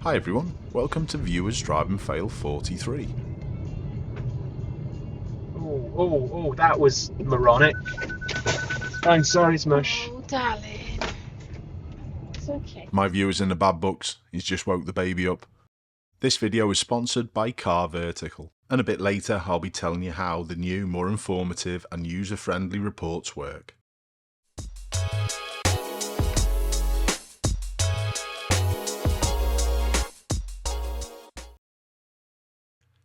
Hi everyone, welcome to Viewers Drive and Fail 43. Oh, that was moronic. I'm sorry, Smush. Oh, darling. It's okay. My viewer's in the bad books, he's just woke the baby up. This video is sponsored by Car Vertical, and a bit later I'll be telling you how the new, more informative and user-friendly reports work.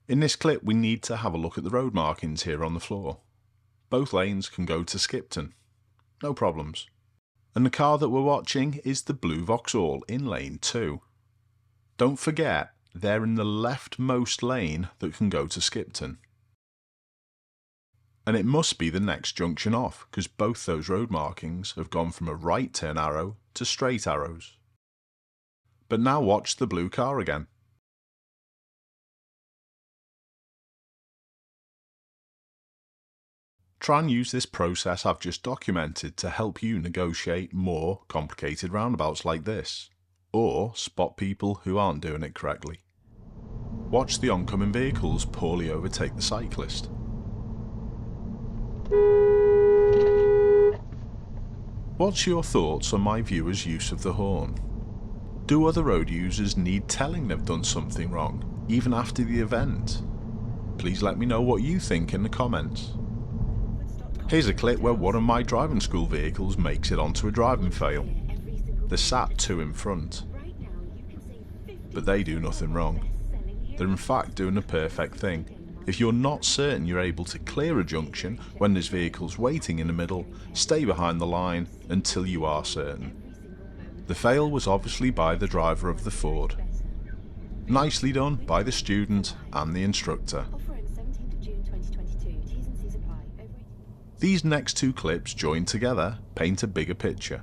In this clip we need to have a look at the road markings here on the floor. Both lanes can go to Skipton, no problems. And the car that we're watching is the blue Vauxhall in lane 2. Don't forget, they're in the leftmost lane that can go to Skipton. And it must be the next junction off, because both those road markings have gone from a right turn arrow to straight arrows. But now watch the blue car again. Try and use this process I've just documented to help you negotiate more complicated roundabouts like this, or spot people who aren't doing it correctly. Watch the oncoming vehicles poorly overtake the cyclist. What's your thoughts on my viewers' use of the horn? Do other road users need telling they've done something wrong, even after the event? Please let me know what you think in the comments. Here's a clip where one of my driving school vehicles makes it onto a driving fail. They're sat two in front, but they do nothing wrong. They're in fact doing a perfect thing. If you're not certain you're able to clear a junction when there's vehicles waiting in the middle, stay behind the line until you are certain. The fail was obviously by the driver of the Ford. Nicely done by the student and the instructor. These next two clips joined together paint a bigger picture.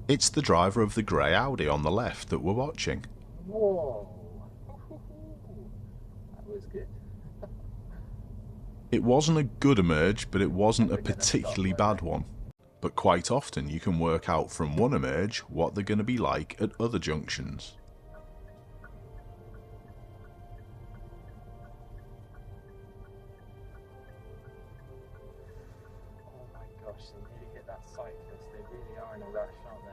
It's the driver of the grey Audi on the left that we're watching. Whoa. That was good. It wasn't a good emerge, but it wasn't a particularly bad one. But quite often you can work out from one emerge what they're going to be like at other junctions. Gosh, they really hit that cyclist. They really are in a rush, aren't they?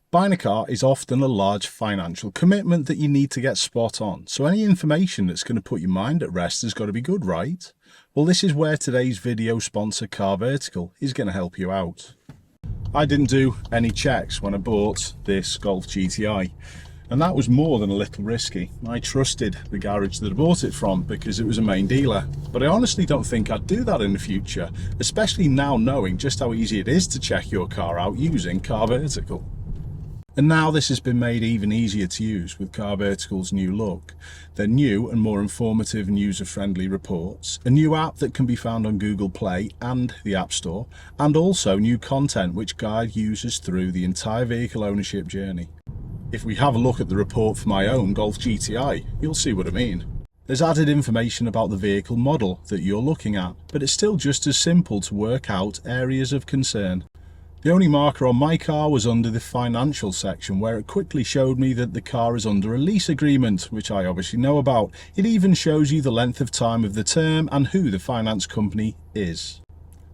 Buying a car is often a large financial commitment that you need to get spot on, so any information that's going to put your mind at rest has got to be good, right? Well, this is where today's video sponsor Car Vertical is going to help you out. I didn't do any checks when I bought this Golf GTI, and that was more than a little risky. I trusted the garage that I bought it from because it was a main dealer, but I honestly don't think I'd do that in the future, especially now knowing just how easy it is to check your car out using Car Vertical. And now this has been made even easier to use with Car Vertical's new look. Their new and more informative and user-friendly reports, a new app that can be found on Google Play and the App Store, and also new content which guide users through the entire vehicle ownership journey. If we have a look at the report for my own Golf GTI, you'll see what I mean. There's added information about the vehicle model that you're looking at, but it's still just as simple to work out areas of concern. The only marker on my car was under the financial section, where it quickly showed me that the car is under a lease agreement, which I obviously know about. It even shows you the length of time of the term and who the finance company is.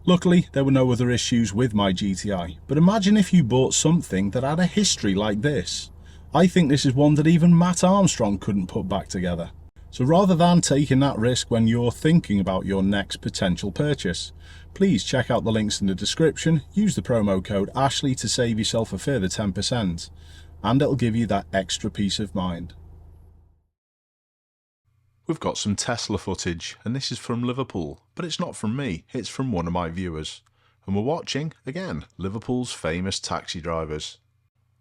Luckily, there were no other issues with my GTI, but imagine if you bought something that had a history like this. I think this is one that even Matt Armstrong couldn't put back together. So rather than taking that risk when you're thinking about your next potential purchase, please check out the links in the description, use the promo code Ashley to save yourself a further 10%, and it'll give you that extra peace of mind. We've got some Tesla footage, and this is from Liverpool, but it's not from me, it's from one of my viewers. And we're watching, again, Liverpool's famous taxi drivers.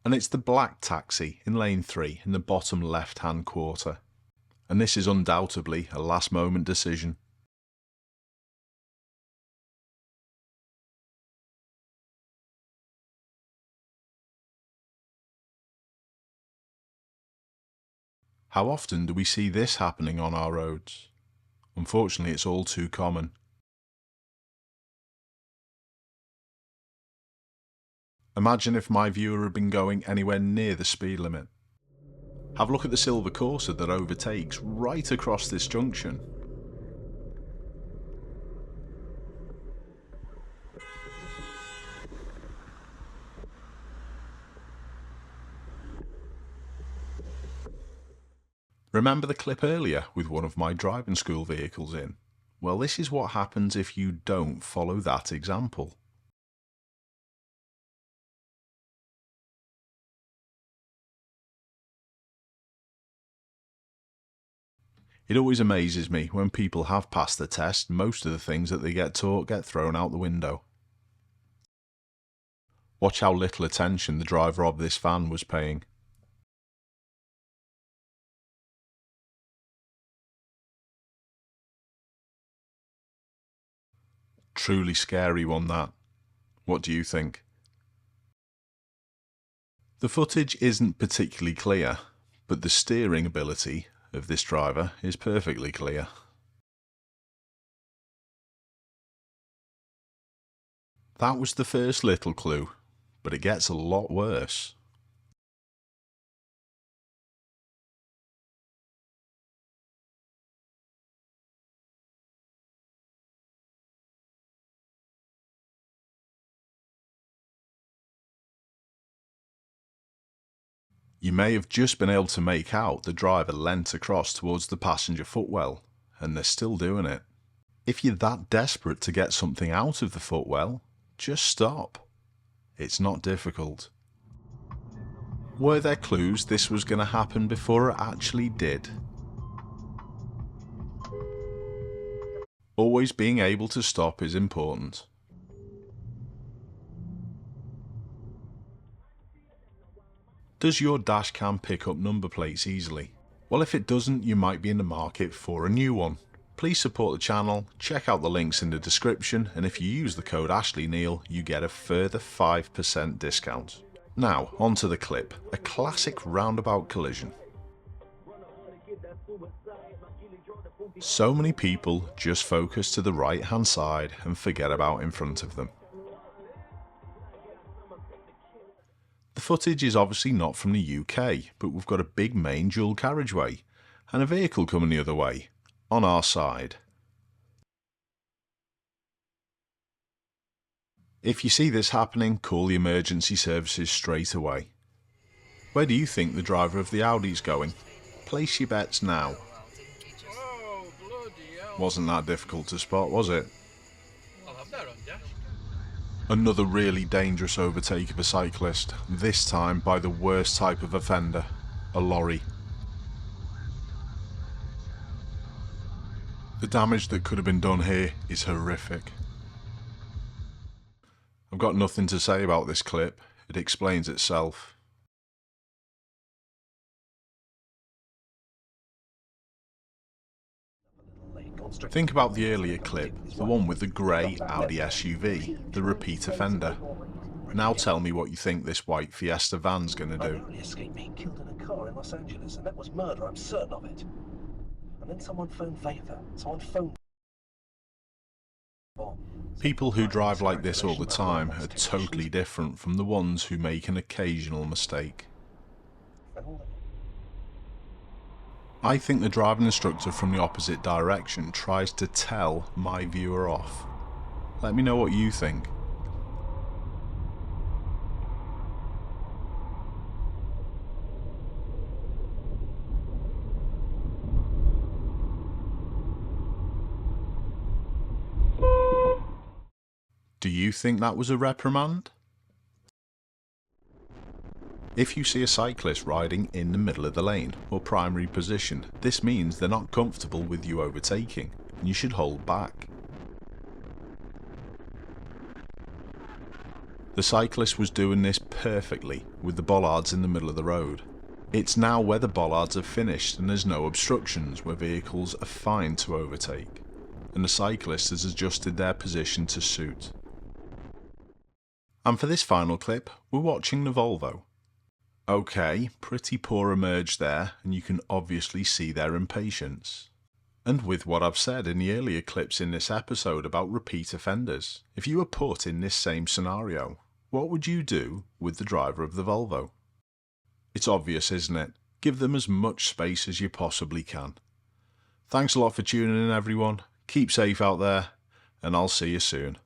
And it's the black taxi in lane 3 in the bottom left-hand quarter. And this is undoubtedly a last-moment decision. How often do we see this happening on our roads? Unfortunately, it's all too common. Imagine if my viewer had been going anywhere near the speed limit. Have a look at the silver Corsa that overtakes right across this junction. Remember the clip earlier with one of my driving school vehicles in? Well, this is what happens if you don't follow that example. It always amazes me when people have passed the test, most of the things that they get taught get thrown out the window. Watch how little attention the driver of this van was paying. Truly scary one, that. What do you think? The footage isn't particularly clear, but the steering ability of this driver is perfectly clear. That was the first little clue, but it gets a lot worse. You may have just been able to make out the driver leant across towards the passenger footwell, and they're still doing it. If you're that desperate to get something out of the footwell, just stop. It's not difficult. Were there clues this was going to happen before it actually did? Always being able to stop is important. Does your dashcam pick up number plates easily? Well, if it doesn't, you might be in the market for a new one. Please support the channel, check out the links in the description, and if you use the code AshleyNeil, you get a further 5% discount. Now, onto the clip, a classic roundabout collision. So many people just focus to the right hand side and forget about in front of them. The footage is obviously not from the UK, but we've got a big main dual carriageway and a vehicle coming the other way, on our side. If you see this happening, call the emergency services straight away. Where do you think the driver of the Audi's going? Place your bets now. Wasn't that difficult to spot, was it? Another really dangerous overtake of a cyclist, this time by the worst type of offender, a lorry. The damage that could have been done here is horrific. I've got nothing to say about this clip, it explains itself. Think about the earlier clip, the one with the grey Audi SUV, the repeat offender. Now tell me what you think this white Fiesta van's gonna do. He escaped being killed in a car in Los Angeles, and that was murder, I'm certain of it. And then someone phoned Vapor. Someone phoned... People who drive like this all the time are totally different from the ones who make an occasional mistake. I think the driving instructor from the opposite direction tries to tell my viewer off. Let me know what you think. Do you think that was a reprimand? If you see a cyclist riding in the middle of the lane or primary position, this means they're not comfortable with you overtaking and you should hold back. The cyclist was doing this perfectly with the bollards in the middle of the road. It's now where the bollards have finished and there's no obstructions where vehicles are fine to overtake, and the cyclist has adjusted their position to suit. And for this final clip, we're watching the Volvo. Okay, pretty poor emerge there, and you can obviously see their impatience. And with what I've said in the earlier clips in this episode about repeat offenders, if you were put in this same scenario, what would you do with the driver of the Volvo? It's obvious, isn't it? Give them as much space as you possibly can. Thanks a lot for tuning in, everyone. Keep safe out there, and I'll see you soon.